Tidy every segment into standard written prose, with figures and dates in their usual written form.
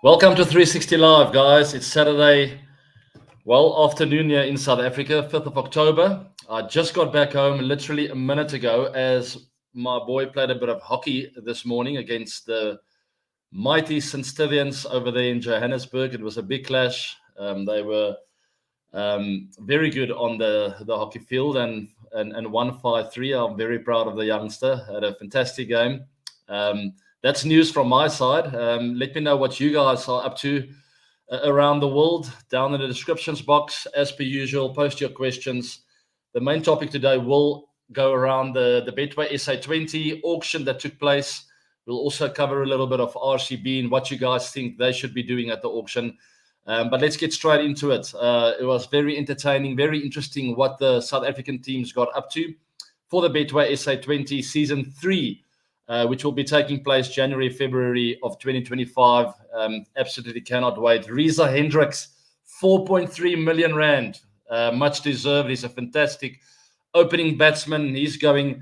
Welcome to 360 Live, guys. It's Saturday, afternoon here in South Africa, 5th of October. I just got back home literally a minute ago as my boy played a bit of hockey this morning against the mighty St. Stithians over there in Johannesburg. It was a big clash. They were very good on the hockey field and won 5-3. I'm very proud of the youngster. Had a fantastic game. That's news from my side. Let me know what you guys are up to around the world down in the descriptions box. As per usual, post your questions. The main topic today will go around the Betway SA20 auction that took place. We'll also cover a little bit of RCB and what you guys think they should be doing at the auction. But let's get straight into it. It was very entertaining, very interesting what the South African teams got up to for the Betway SA20 Season 3. Which will be taking place January, February of 2025. Absolutely cannot wait. Reza Hendricks, 4.3 million rand. Much deserved. He's a fantastic opening batsman. He's going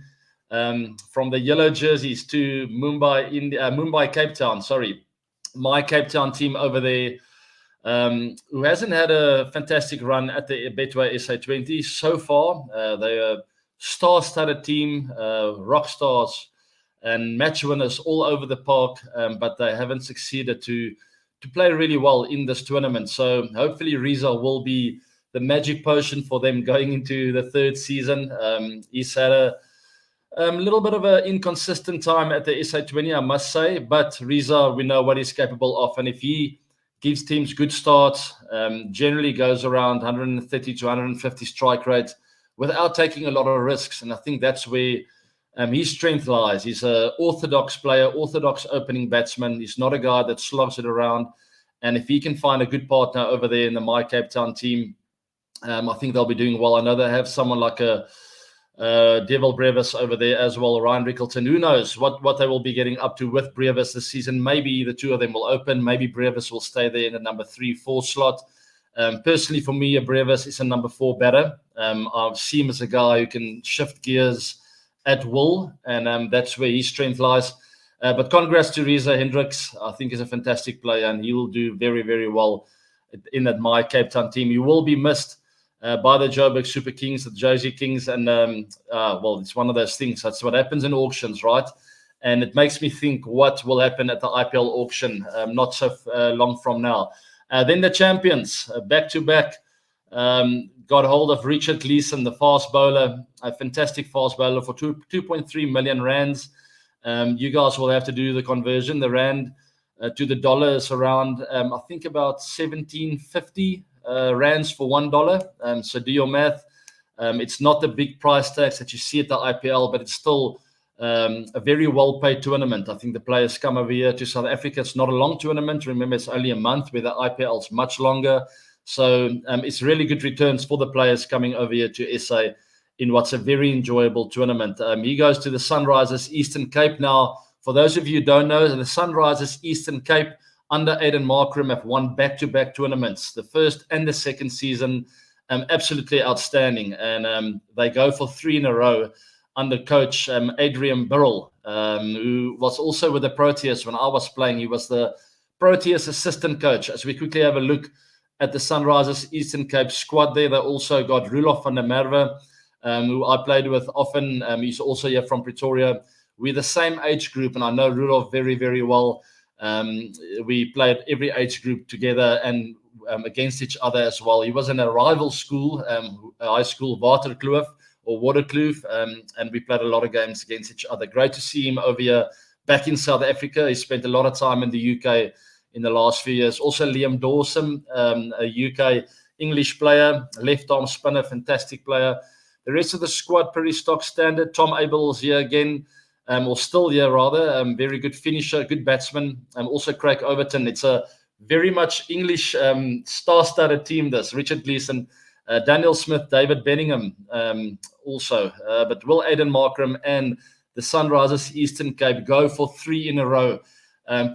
from the yellow jerseys to Mumbai, Cape Town. Sorry, my Cape Town team over there, who hasn't had a fantastic run at the Betway SA20 so far. They're a star-studded team, rock stars, and match winners all over the park, but they haven't succeeded to play really well in this tournament. So hopefully Reza will be the magic potion for them going into the third season. He's had a little bit of an inconsistent time at the SA20, I must say, but Reza, we know what he's capable of, and if he gives teams good starts, generally goes around 130 to 150 strike rate without taking a lot of risks, and I think that's where his strength lies. He's an orthodox player, orthodox opening batsman. He's not a guy that slogs it around. And if he can find a good partner over there in the My Cape Town team, I think they'll be doing well. I know they have someone like a Devil Brevis over there as well, Ryan Rickleton. Who knows what they will be getting up to with Brevis this season. Maybe the two of them will open. Maybe Brevis will stay there in the number 3-4 slot. Personally, for me, a Brevis is a number 4 batter. I see him as a guy who can shift gears at will, and that's where his strength lies. But congrats to Reza Hendricks. I think he's a fantastic player, and he will do very, very well in that My Cape Town team. You will be missed by the Joburg Super Kings, the Josie Kings, and it's one of those things. That's what happens in auctions, right? And it makes me think what will happen at the IPL auction not so long from now. Then the champions, back-to-back, got hold of Richard Gleeson, the fast bowler, a fantastic fast bowler for 2.3 million rands. You guys will have to do the conversion. The rand to the dollar is around, I think, about 1750 rands for $1. So do your math. It's not the big price tags that you see at the IPL, but it's still a very well-paid tournament. I think the players come over here to South Africa. It's not a long tournament. Remember, it's only a month, where the IPL is much longer. So it's really good returns for the players coming over here to SA in what's a very enjoyable tournament. He goes to the Sunrisers Eastern Cape. Now, for those of you who don't know, the Sunrisers Eastern Cape under Aiden Markram have won back-to-back tournaments, the first and the second season. Absolutely outstanding. And they go for 3 in a row under coach Adrian Birrell, who was also with the Proteas when I was playing. He was the Proteas assistant coach. As we quickly have a look at the Sunrisers Eastern Cape squad there, they also got Roelof van der Merwe, who I played with often. He's also here from Pretoria. We're the same age group, and I know Roelof very, very well. We played every age group together and against each other as well. He was in a rival school, high school, Waterkloof, and we played a lot of games against each other. Great to see him over here back in South Africa. He spent a lot of time in the UK in the last few years. Also Liam Dawson, a UK English player, left-arm spinner, fantastic player. The rest of the squad, pretty stock standard. Tom Abel's here again, or still here rather. Very good finisher, good batsman. Also Craig Overton. It's a very much English star-studded team, this. Richard Gleeson, Daniel Smith, David Benningham also. But will Aiden Markram and the Sunrisers Eastern Cape go for 3 in a row?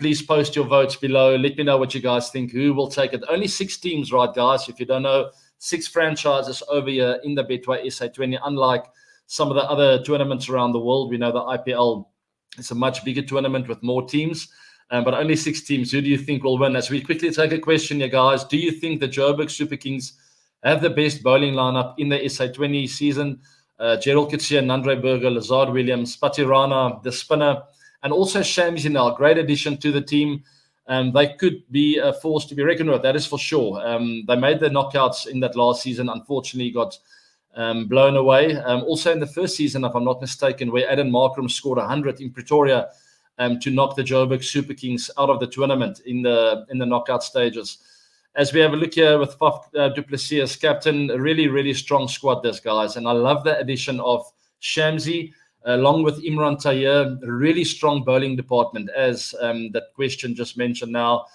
Please post your votes below. Let me know what you guys think. Who will take it? Only 6 teams, right, guys? If you don't know, 6 franchises over here in the Betway SA20. Unlike some of the other tournaments around the world, we know the IPL is a much bigger tournament with more teams. but only 6 teams. Who do you think will win? As we quickly take a question here, guys, do you think the Joburg Super Kings have the best bowling lineup in the SA20 season? Gerald Kitsia, Nandre Burger, Lazard Williams, Patirana, the spinner, and also Shamsi now, great addition to the team. They could be a force to be reckoned with, that is for sure. They made the knockouts in that last season, unfortunately got blown away. Also in the first season, if I'm not mistaken, where Adam Markram scored 100 in Pretoria to knock the Joburg Super Kings out of the tournament in the knockout stages. As we have a look here with Faf du Plessis as captain, a really, really strong squad, this, guys. And I love the addition of Shamsi, along with Imran Tayer, a really strong bowling department, as that question just mentioned now.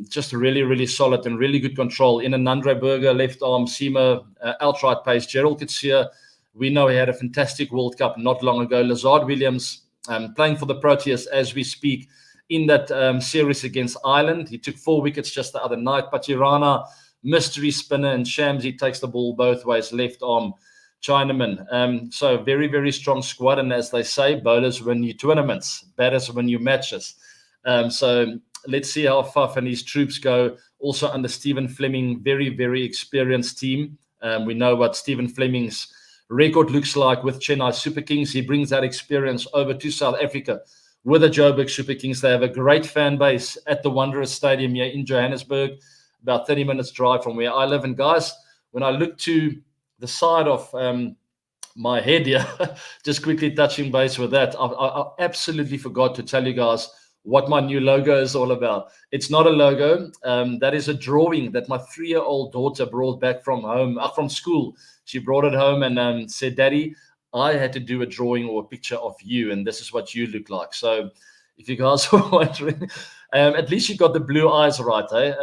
Just really, really solid and really good control. In a Nandre Burger, left arm, seamer, outright pace. Gerald Kitsia, we know he had a fantastic World Cup not long ago. Lazard Williams, playing for the Proteas as we speak, in that series against Ireland. He took 4 wickets just the other night. Patirana, mystery spinner, and Shamsi takes the ball both ways, left arm, Chinaman. So very, very strong squad. And as they say, bowlers win you tournaments, batters win you matches. So let's see how Faf and his troops go. Also under Stephen Fleming, very, very experienced team. We know what Stephen Fleming's record looks like with Chennai Super Kings. He brings that experience over to South Africa with the Joburg Super Kings. They have a great fan base at the Wanderers Stadium here in Johannesburg, about 30 minutes drive from where I live. And guys, when I look to the side of my head here, just quickly touching base with that, I absolutely forgot to tell you guys what my new logo is all about. It's not a logo. That is a drawing that my 3-year-old daughter brought back from home, from school. She brought it home and said, "Daddy, I had to do a drawing or a picture of you, and this is what you look like." So if you guys were wondering, at least you got the blue eyes right, eh?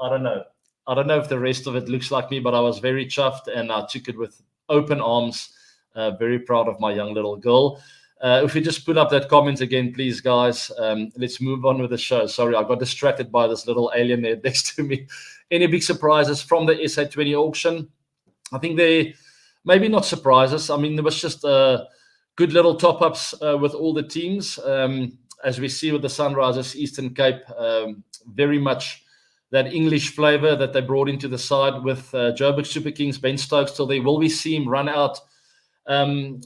I don't know. I don't know if the rest of it looks like me, but I was very chuffed, and I took it with open arms. Very proud of my young little girl. If we just put up that comment again, please, guys. Let's move on with the show. Sorry, I got distracted by this little alien there next to me. Any big surprises from the SA20 auction? I think they maybe not surprises. I mean, there was just good little top-ups with all the teams. As we see with the Sunrisers, Eastern Cape, very much that English flavour that they brought into the side with Joburg Super Kings, Ben Stokes. Till there will we see him run out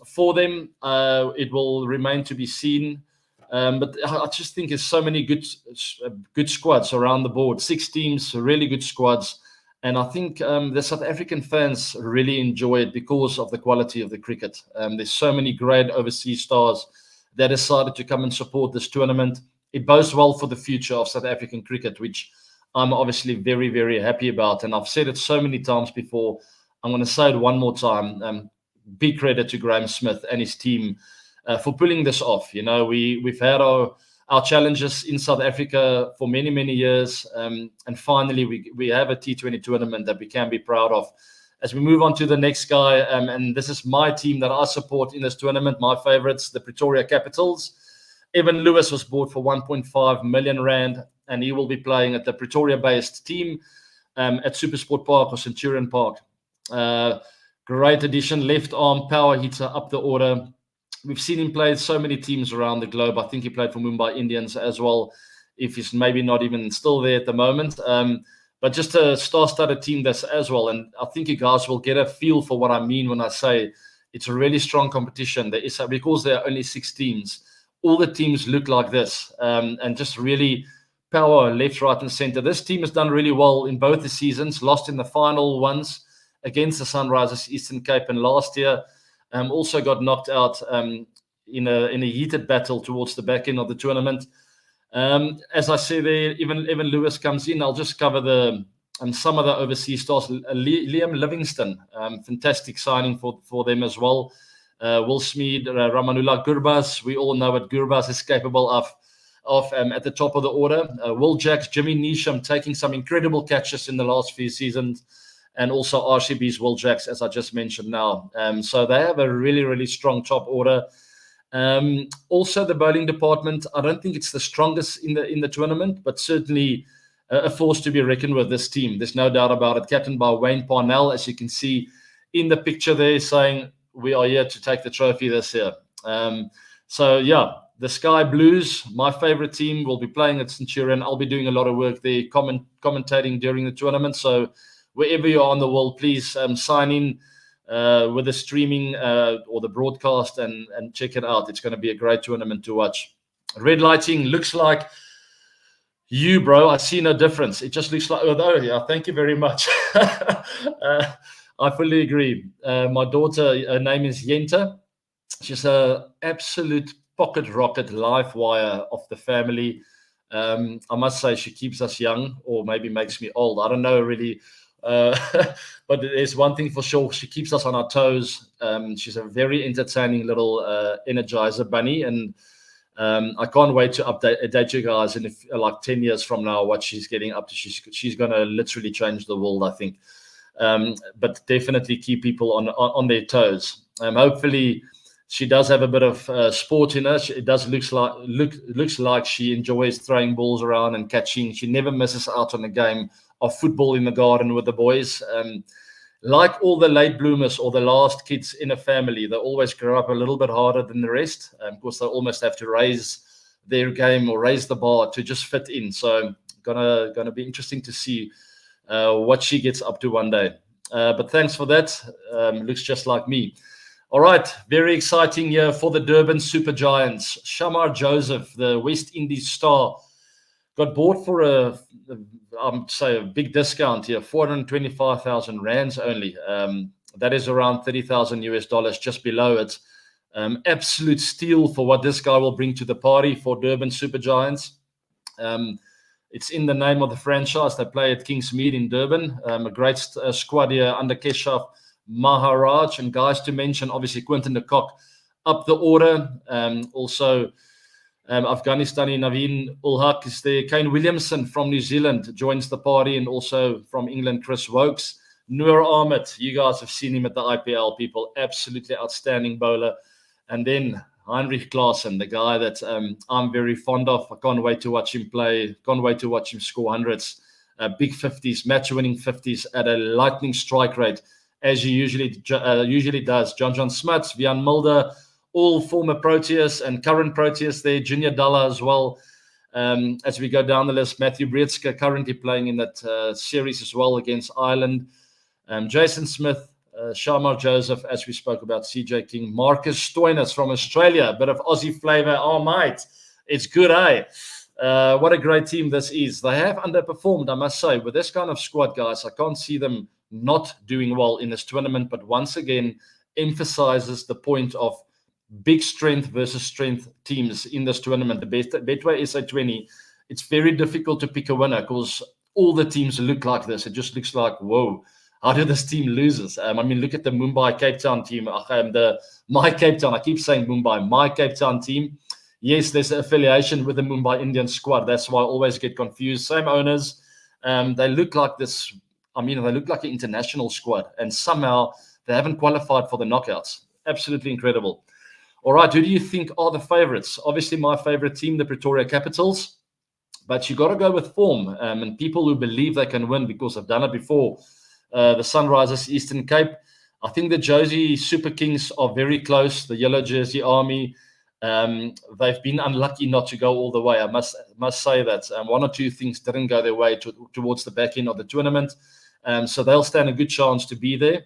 for them. It will remain to be seen. But I just think there's so many good squads around the board. 6 teams, really good squads. And I think the South African fans really enjoy it because of the quality of the cricket. There's so many great overseas stars that decided to come and support this tournament. It bodes well for the future of South African cricket, which I'm obviously very, very happy about. And I've said it so many times before. I'm going to say it one more time. Big credit to Graham Smith and his team for pulling this off. You know, we've had our challenges in South Africa for many, many years. And finally, we have a T20 tournament that we can be proud of. As we move on to the next guy, and this is my team that I support in this tournament, my favorites, the Pretoria Capitals. Evan Lewis was bought for 1.5 million rand, and he will be playing at the Pretoria-based team at Supersport Park or Centurion Park. Great addition, left arm power hitter up the order. We've seen him play so many teams around the globe. I think he played for Mumbai Indians as well, if he's maybe not even still there at the moment. But just a star-studded team that's as well. And I think you guys will get a feel for what I mean when I say it's a really strong competition. There is, because there are only 6 teams, all the teams look like this, and just really power left, right, and center. This team has done really well in both the seasons, lost in the final ones against the Sunrisers, Eastern Cape, and last year also got knocked out in a heated battle towards the back end of the tournament. As I say there, even Lewis comes in. I'll just cover some of the overseas stars. Liam Livingston, fantastic signing for them as well. Will Smeed, Ramanullah Gurbaz. We all know what Gurbaz is capable of at the top of the order. Will Jacks, Jimmy Neesham taking some incredible catches in the last few seasons. And also RCB's Will Jacks, as I just mentioned now. So they have a really, really strong top order. Also, the bowling department, I don't think it's the strongest in the tournament, but certainly a force to be reckoned with, this team. There's no doubt about it. Captained by Wayne Parnell, as you can see in the picture there, saying we are here to take the trophy this year. So, yeah, the Sky Blues, my favorite team, will be playing at Centurion. I'll be doing a lot of work there, commentating during the tournament. So wherever you are in the world, please sign in with the streaming or the broadcast and check it out. It's going to be a great tournament to watch. Red lighting looks like you, bro. I see no difference. It just looks like, oh yeah, thank you very much. I fully agree. My daughter, her name is Yenta. She's an absolute pocket rocket, live wire of the family. I must say she keeps us young, or maybe makes me old. I don't know really. But there's one thing for sure. She keeps us on our toes. She's a very entertaining little energizer bunny. And I can't wait to update you guys in like 10 years from now what she's getting up to. She's going to literally change the world, I think. But definitely keep people on their toes. Hopefully, she does have a bit of sport in her. It does looks like she enjoys throwing balls around and catching. She never misses out on a game of football in the garden with the boys. Like all the late bloomers or the last kids in a family, they always grow up a little bit harder than the rest. Of course, they almost have to raise their game or raise the bar to just fit in. So gonna be interesting to see what she gets up to one day. But thanks for that. Looks just like me. All right, very exciting year for the Durban Super Giants. Shamar Joseph, the West Indies star, got bought for a big discount here, 425,000 rands only. That is around $30,000 just below it. Absolute steal for what this guy will bring to the party for Durban Super Giants. It's in the name of the franchise. They play at Kingsmead in Durban. A great squad here under Keshav Maharaj. And guys to mention, obviously, Quinton de Kock up the order. Also, Afghanistani Naveen ul Haq is there. Kane Williamson from New Zealand joins the party, and also from England, Chris Wokes. Noor Ahmed, you guys have seen him at the IPL, people. Absolutely outstanding bowler. And then Heinrich Klaassen, the guy that I'm very fond of. I can't wait to watch him play. Can't wait to watch him score hundreds, big 50s, match-winning 50s at a lightning strike rate, as he usually does. John Smuts, Vian Mulder, all former Proteas and current Proteas there. Junior Dalla as well. As we go down the list, Matthew Breitska currently playing in that series as well against Ireland. Jason Smith, Shamar Joseph, as we spoke about, CJ King, Marcus Stoinis from Australia, a bit of Aussie flavor. Oh, mate, it's good, eh? What a great team this is. They have underperformed, I must say. With this kind of squad, guys, I can't see them not doing well in this tournament, but once again, emphasizes the point of big strength versus strength teams in this tournament. The Betway SA20, it's very difficult to pick a winner because all the teams look like this. It just looks like, whoa, how did this team lose? I mean, look at the Mumbai Cape Town team. My Cape Town, I keep saying Mumbai, my Cape Town team. Yes, there's an affiliation with the Mumbai Indian squad. That's why I always get confused. Same owners. They look like this. I mean, they look like an international squad, and somehow they haven't qualified for the knockouts. Absolutely incredible. All right, who do you think are the favorites? Obviously, my favorite team, the Pretoria Capitals. But you got to go with form and people who believe they can win because they've done it before. The Sunrisers, Eastern Cape. I think the Joburg Super Kings are very close. The Yellow Jersey Army. They've been unlucky not to go all the way. I must say that one or two things didn't go their way towards the back end of the tournament. So they'll stand a good chance to be there.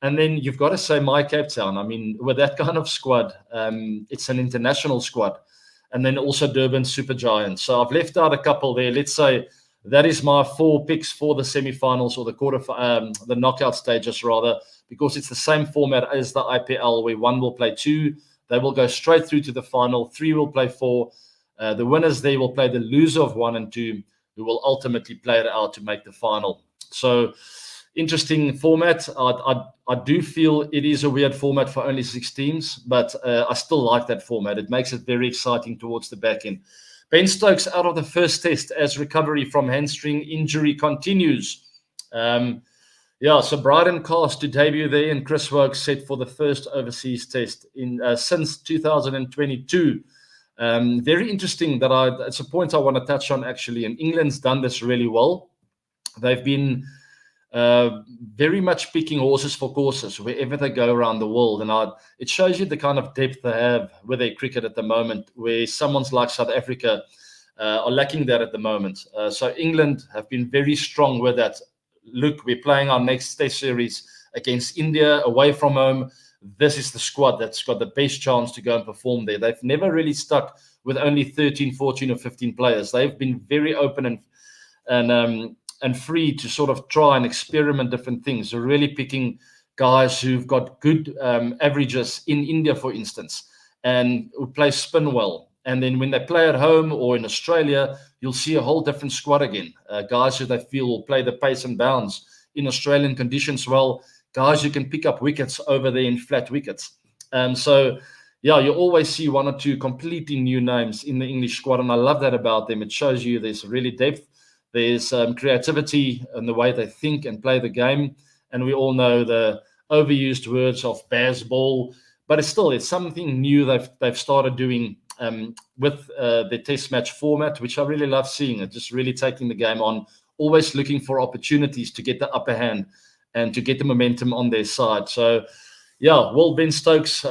And then you've got to say my Cape Town. I mean, with that kind of squad, it's an international squad. And then also Durban Super Giants. So I've left out a couple there. Let's say that is my 4 picks for the semifinals or the knockout stages rather, because it's the same format as the IPL, where 1 will play 2. They will go straight through to the final. 3 will play 4. The winners there will play the loser of 1 and 2, who will ultimately play it out to make the final. So interesting format. I do feel it is a weird format for only 6 teams, but I still like that format. It makes it very exciting towards the back end. Ben Stokes out of the first test as recovery from hamstring injury continues. So Bryden Cast to debut there, and Chris Wokes set for the first overseas test since 2022. Very interesting it's a point I want to touch on actually, and England's done this really well. They've been very much picking horses for courses wherever they go around the world. And it shows you the kind of depth they have with their cricket at the moment, where someone's like South Africa are lacking that at the moment. So England have been very strong with that. Look, we're playing our next test series against India away from home. This is the squad that's got the best chance to go and perform there. They've never really stuck with only 13, 14 or 15 players. They've been very open and free to sort of try and experiment different things. They're really picking guys who've got good averages in India, for instance, and who play spin well. And then when they play at home or in Australia, you'll see a whole different squad again. Guys who they feel will play the pace and bounce in Australian conditions well. Guys who can pick up wickets over there in flat wickets. So, yeah, you always see one or two completely new names in the English squad, and I love that about them. It shows you there's really depth. There's creativity in the way they think and play the game. And we all know the overused words of baseball, but it's something new they've started doing with the test match format, which I really love seeing. It just really taking the game on, always looking for opportunities to get the upper hand and to get the momentum on their side. So, yeah, will Ben Stokes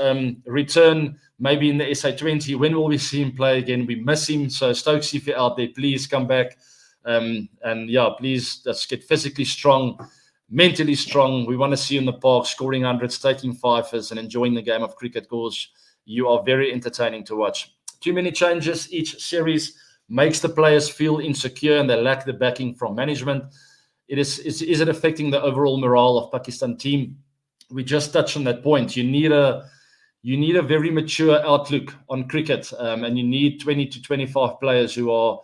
return maybe in the SA20? When will we see him play again? We miss him. So, Stokes, if you're out there, please come back. And yeah, please just get physically strong, mentally strong. We want to see you in the park scoring hundreds, taking fifers, and enjoying the game of cricket, because you are very entertaining to watch. Too many changes each series makes the players feel insecure and they lack the backing from management. Is it affecting the overall morale of Pakistan team? We just touched on that point. You need a very mature outlook on cricket, and you need 20 to 25 players who are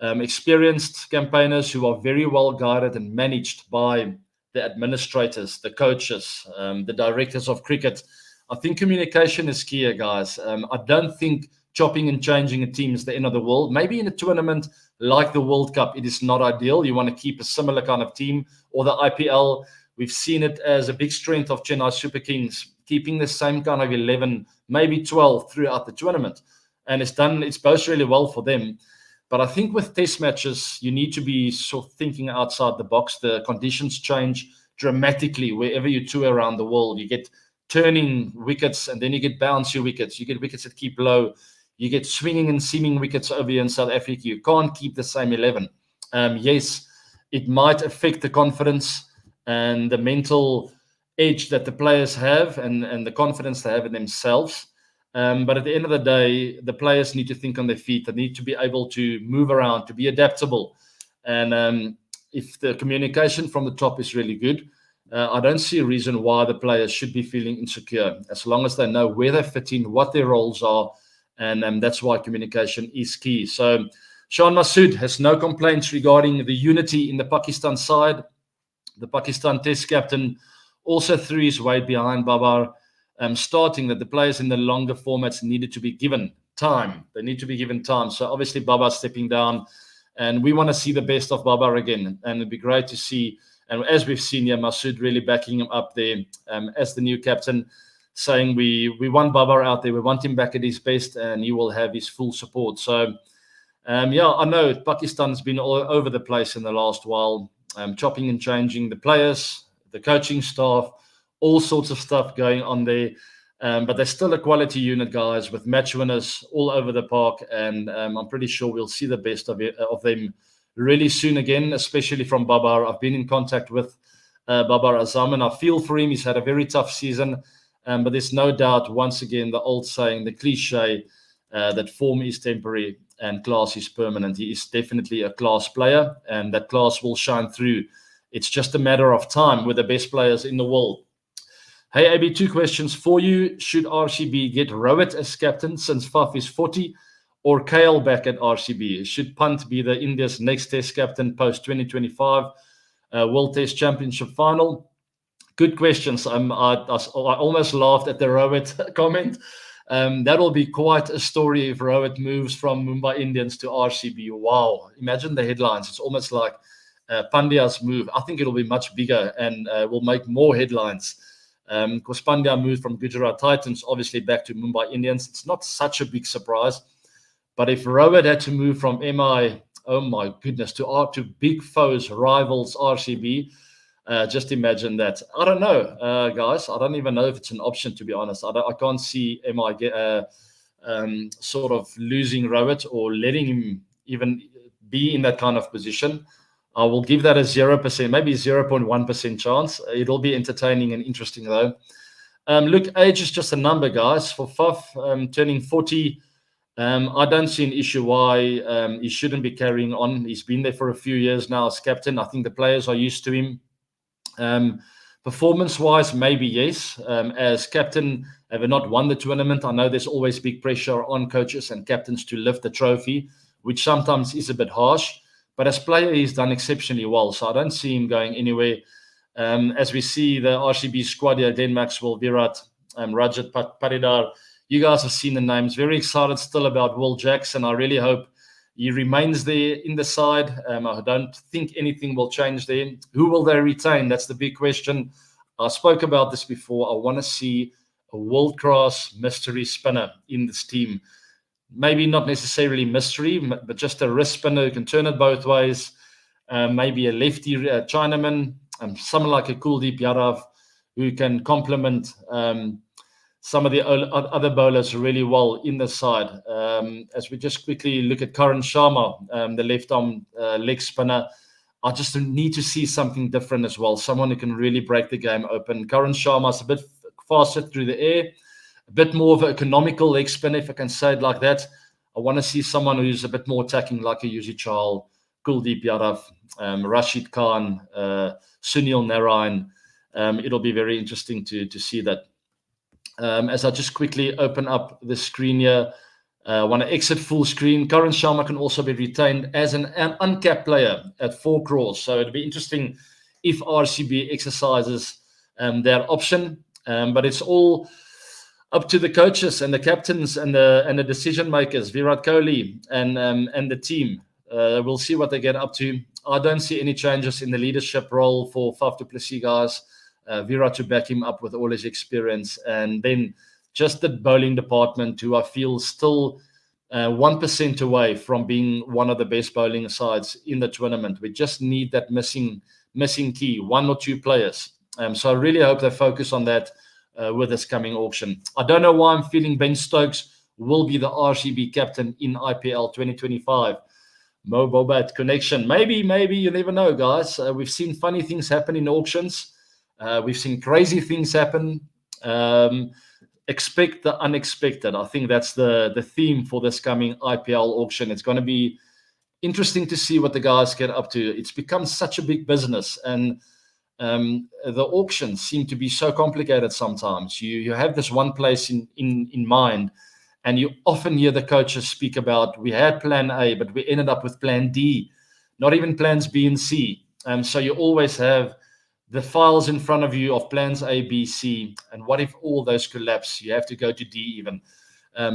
experienced campaigners, who are very well guided and managed by the administrators, the coaches, the directors of cricket. I think communication is key, guys. I don't think chopping and changing a team is the end of the world. Maybe in a tournament like the World Cup, it is not ideal. You want to keep a similar kind of team, or the IPL. We've seen it as a big strength of Chennai Super Kings, keeping the same kind of 11, maybe 12 throughout the tournament. And it's both really well for them. But I think with test matches, you need to be sort of thinking outside the box. The conditions change dramatically wherever you tour around the world. You get turning wickets, and then you get bouncy wickets. You get wickets that keep low. You get swinging and seaming wickets over here in South Africa. You can't keep the same 11. Yes, it might affect the confidence and the mental edge that the players have, and the confidence they have in themselves. But at the end of the day, the players need to think on their feet. They need to be able to move around, to be adaptable. And if the communication from the top is really good, I don't see a reason why the players should be feeling insecure, as long as they know where they fit in, what their roles are. And that's why communication is key. So Shan Masood has no complaints regarding the unity in the Pakistan side. The Pakistan Test captain also threw his weight behind Babar, starting that the players in the longer formats needed to be given time. They need to be given time. So obviously Babar stepping down, and we want to see the best of Babar again. And it'd be great to see, and as we've seen here, Masood really backing him up there as the new captain, saying we want Babar out there. We want him back at his best, and he will have his full support. So, yeah, I know Pakistan's been all over the place in the last while, chopping and changing the players, the coaching staff, all sorts of stuff going on there. But they're still a quality unit, guys, with match winners all over the park. And I'm pretty sure we'll see the best of them really soon again, especially from Babar. I've been in contact with Babar Azam, and I feel for him. He's had a very tough season. But there's no doubt, once again, the old saying, the cliche, that form is temporary and class is permanent. He is definitely a class player, and that class will shine through. It's just a matter of time with the best players in the world. Hey, AB, 2 questions for you. Should RCB get Rohit as captain since Faf is 40, or Kale back at RCB? Should Pant be the India's next test captain post 2025 World Test Championship final? Good questions. I almost laughed at the Rohit comment. That will be quite a story if Rohit moves from Mumbai Indians to RCB. Wow. Imagine the headlines. It's almost like Pandya's move. I think it'll be much bigger and will make more headlines. Because Pandya moved from Gujarat Titans, obviously, back to Mumbai Indians. It's not such a big surprise. But if Rohit had to move from MI, oh my goodness, to big foes, rivals, RCB, Just imagine that. I don't know, guys. I don't even know if it's an option, to be honest. I can't see MI sort of losing Rowett or letting him even be in that kind of position. I will give that a 0%, maybe 0.1% chance. It'll be entertaining and interesting, though. Look, age is just a number, guys. For Faf turning 40, I don't see an issue why he shouldn't be carrying on. He's been there for a few years now as captain. I think the players are used to him. Performance-wise, maybe yes. As captain, have not won the tournament, I know there's always big pressure on coaches and captains to lift the trophy, which sometimes is a bit harsh. But as player, he's done exceptionally well, so I don't see him going anywhere. As we see the RCB squad here, Glenn Maxwell, Virat, Rajat Patidar, you guys have seen the names. Very excited still about Will Jackson. I really hope he remains there in the side. I don't think anything will change there. Who will they retain? That's the big question. I spoke about this before. I want to see a world-class mystery spinner in this team. Maybe not necessarily mystery, but just a wrist spinner who can turn it both ways. Maybe a lefty Chinaman, someone like a Kuldeep Yadav who can complement some of the other bowlers really well in the side. As we just quickly look at Karan Sharma, the left-arm leg spinner, I just need to see something different as well. Someone who can really break the game open. Karan Sharma is a bit faster through the air, a bit more of an economical leg spinner, if I can say it like that. I want to see someone who's a bit more attacking, like a Yuzi Chahal, Kuldeep Yadav, Rashid Khan, Sunil Narayan. It'll be very interesting to see that. As I just quickly open up the screen here, I want to exit full screen. Karan Sharma can also be retained as an uncapped player at 4 crores. So it'll be interesting if RCB exercises their option. But it's all up to the coaches and the captains and the decision makers, Virat Kohli and the team. We'll see what they get up to. I don't see any changes in the leadership role for Faf du Plessis, guys. Virat to back him up with all his experience, and then just the bowling department, who I feel still 1% away from being one of the best bowling sides in the tournament. We just need that missing key, 1 or 2 players. So I really hope they focus on that with this coming auction. I don't know why I'm feeling Ben Stokes will be the RCB captain in IPL 2025. Mo Bobat connection. Maybe, you never know, guys. We've seen funny things happen in auctions. We've seen crazy things happen. Expect the unexpected. I think that's the theme for this coming IPL auction. It's going to be interesting to see what the guys get up to. It's become such a big business, and the auctions seem to be so complicated sometimes. You have this one place in mind, and you often hear the coaches speak about, we had plan A, but we ended up with plan D, not even plans B and C. So you always have the files in front of you of plans A, B, C, and what if all those collapse? You have to go to D even.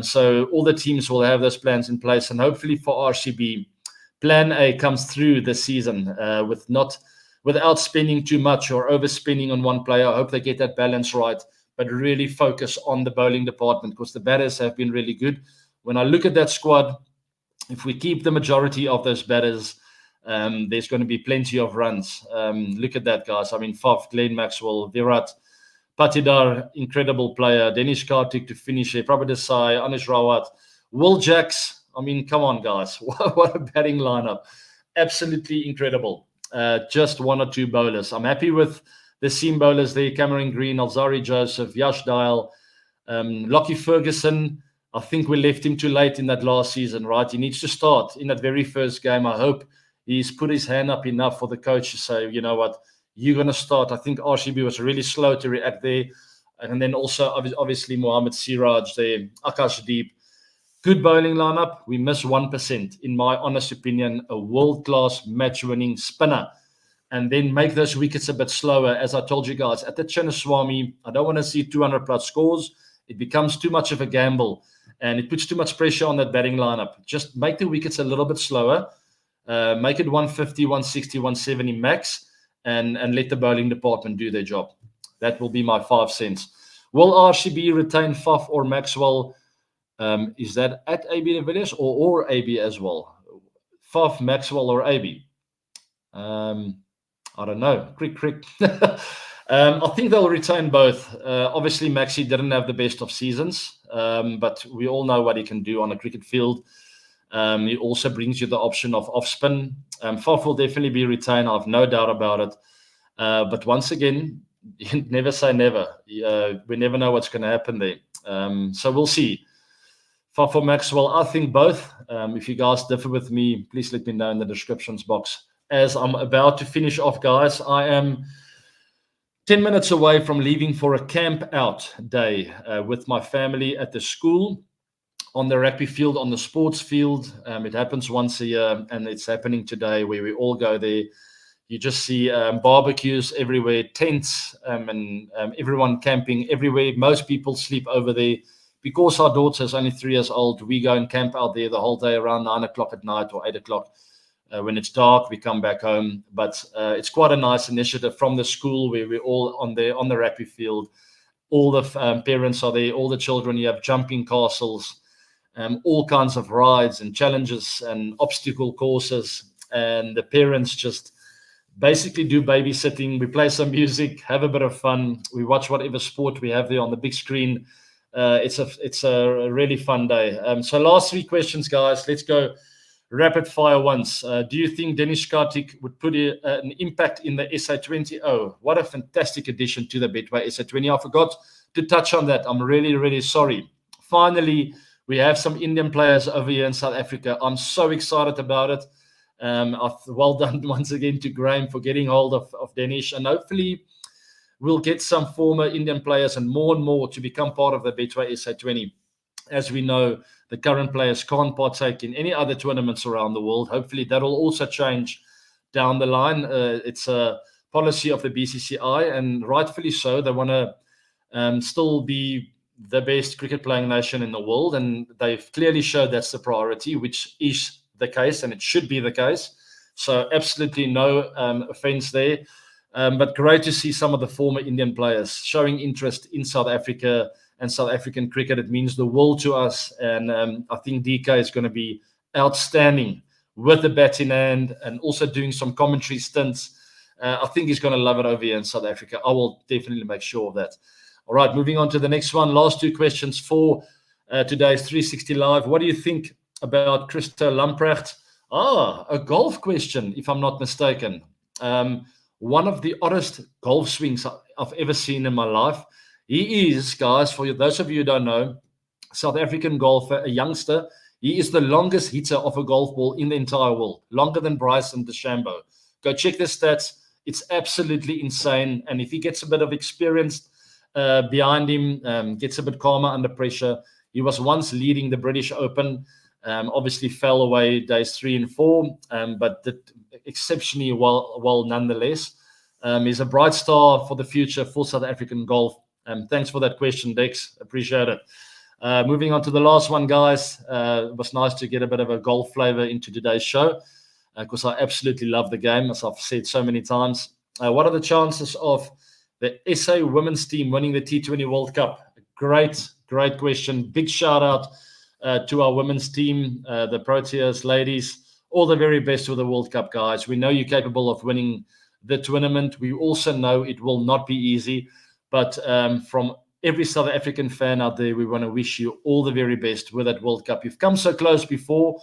So all the teams will have those plans in place, and hopefully for RCB, plan A comes through this season without spending too much or overspending on one player. I hope they get that balance right, but really focus on the bowling department, because the batters have been really good. When I look at that squad, if we keep the majority of those batters, there's going to be plenty of runs. Look at that, guys. I mean, Faf, Glenn Maxwell, Virat, Patidar, incredible player. Danish Karthik to finish it. Prabhat Desai, Anish Rawat, Will Jacks. I mean, come on, guys. What a batting lineup. Absolutely incredible. Just 1 or 2 bowlers. I'm happy with the seam bowlers there. Cameron Green, Alzari Joseph, Yash Dial, Lockie Ferguson. I think we left him too late in that last season, right? He needs to start in that very first game. I hope he's put his hand up enough for the coach to say, you know what, you're going to start. I think RCB was really slow to react there. And then also, obviously, Mohammad Siraj there, Akash Deep. Good bowling lineup. We miss 1%, in my honest opinion, a world-class match-winning spinner. And then make those wickets a bit slower. As I told you guys, at the Chinnaswamy, I don't want to see 200-plus scores. It becomes too much of a gamble, and it puts too much pressure on that batting lineup. Just make the wickets a little bit slower. Make it 150, 160, 170 max, and let the bowling department do their job. That will be my 5 cents. Will RCB retain Faf or Maxwell? Is that at AB de Villiers or AB as well? Faf, Maxwell, or AB? I don't know. Crick, crick. I think they'll retain both. Obviously, Maxi didn't have the best of seasons, but we all know what he can do on a cricket field. He also brings you the option of off spin. Faf will definitely be retained. I have no doubt about it. But once again, never say never. We never know what's going to happen there. So we'll see. Faf or Maxwell, I think both. If you guys differ with me, please let me know in the descriptions box. As I'm about to finish off, guys, I am 10 minutes away from leaving for a camp out day with my family at the school, on the rugby field, on the sports field. It happens once a year, and it's happening today, where we all go there. You just see barbecues everywhere, tents, and everyone camping everywhere. Most people sleep over there. Because our daughter is only 3 years old, we go and camp out there the whole day around 9 o'clock at night or 8 o'clock. When it's dark, we come back home. But it's quite a nice initiative from the school, where we're all on the rugby field. All the parents are there, all the children. You have jumping castles, all kinds of rides and challenges and obstacle courses. And the parents just basically do babysitting. We play some music, have a bit of fun. We watch whatever sport we have there on the big screen. It's a really fun day. So last 3 questions, guys. Let's go rapid fire once. Do you think Dennis Kartik would put an impact in the SA20? Oh, what a fantastic addition to the Betway SA20. I forgot to touch on that. I'm really, really sorry. Finally, we have some Indian players over here in South Africa. I'm so excited about it. Well done once again to Graham for getting hold of Danish, and hopefully we'll get some former Indian players and more to become part of the Betway SA20. As we know, the current players can't partake in any other tournaments around the world. Hopefully that will also change down the line. It's a policy of the BCCI, and rightfully so. They want to still be the best cricket playing nation in the world, and they've clearly showed that's the priority, which is the case, and it should be the case. So absolutely no offense there. But great to see some of the former Indian players showing interest in South Africa and South African cricket. It means the world to us. And I think DK is going to be outstanding with the bat in hand and also doing some commentary stints. I think he's going to love it over here in South Africa. I will definitely make sure of that. All right, moving on to the next one. Last 2 questions for today's 360 Live. What do you think about Christo Lamprecht? A golf question, if I'm not mistaken. One of the oddest golf swings I've ever seen in my life. He is, guys, for those of you who don't know, South African golfer, a youngster. He is the longest hitter of a golf ball in the entire world, longer than Bryson DeChambeau. Go check the stats. It's absolutely insane. And if he gets a bit of experience behind him, gets a bit calmer under pressure. He was once leading the British Open. Obviously fell away days 3 and 4, but did exceptionally well nonetheless. He's a bright star for the future for South African golf. Thanks for that question, Dex. Appreciate it. Moving on to the last one, guys. It was nice to get a bit of a golf flavor into today's show, because I absolutely love the game, as I've said so many times. What are the chances of the SA women's team winning the T20 World Cup? Great question. Big shout out to our women's team, the Proteas ladies. All the very best for the World Cup, guys. We know you're capable of winning the tournament. We also know it will not be easy. But from every South African fan out there, we want to wish you all the very best with that World Cup. You've come so close before.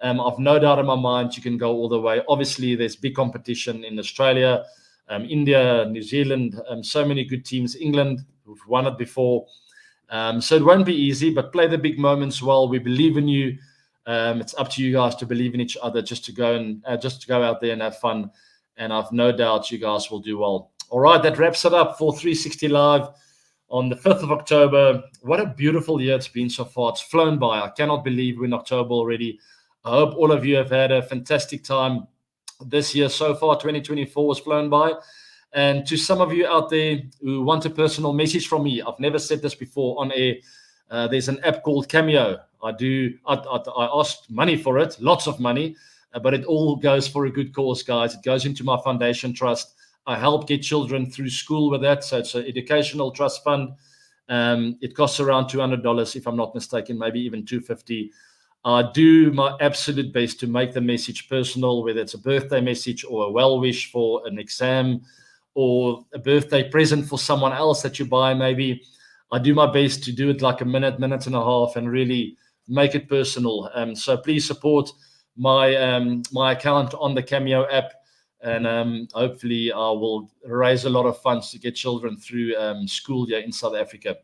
I've no doubt in my mind you can go all the way. Obviously, there's big competition in Australia, India, New Zealand, so many good teams. England, who've won it before. So it won't be easy, but play the big moments well. We believe in you. It's up to you guys to believe in each other, just to go out there and have fun. And I've no doubt you guys will do well. All right, that wraps it up for 360 Live on the 5th of October. What a beautiful year it's been so far. It's flown by. I cannot believe we're in October already. I hope all of you have had a fantastic time this year so far. 2024 has flown by. And to some of you out there who want a personal message from me, I've never said this before on air. There's an app called Cameo. I asked money for it, lots of money, but it all goes for a good cause, guys. It goes into my foundation trust. I help get children through school with that. So it's an educational trust fund. It costs around $200, if I'm not mistaken, maybe even $250. I do my absolute best to make the message personal, whether it's a birthday message or a well wish for an exam or a birthday present for someone else that you buy maybe. I do my best to do it like a minute and a half and really make it personal. So please support my my account on the Cameo app, and hopefully I will raise a lot of funds to get children through school here in South Africa.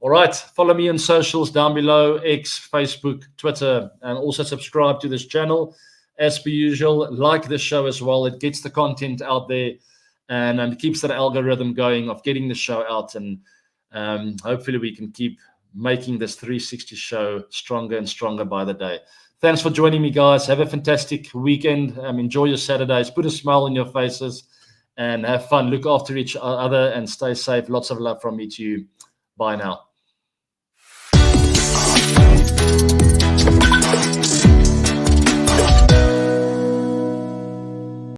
All right, follow me on socials down below, X, Facebook, Twitter, and also subscribe to this channel. As per usual, like the show as well. It gets the content out there and keeps that algorithm going of getting the show out. And hopefully we can keep making this 360 show stronger and stronger by the day. Thanks for joining me, guys. Have a fantastic weekend. Enjoy your Saturdays. Put a smile on your faces and have fun. Look after each other and stay safe. Lots of love from me to you. Bye now.